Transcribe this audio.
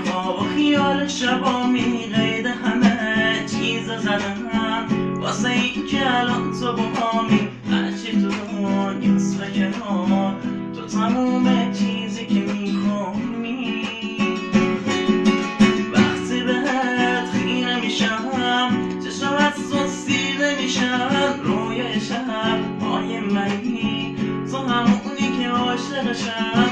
با خیال شبامی قید همه چیز زدم واسه این که الان تو با همی هرچی تو دنیاست و کنار تو تموم چیزی که میخومی وقتی بهت خیره میشم چشم از تو سیره میشن رویای شب های منی تو همونی که عاشقشم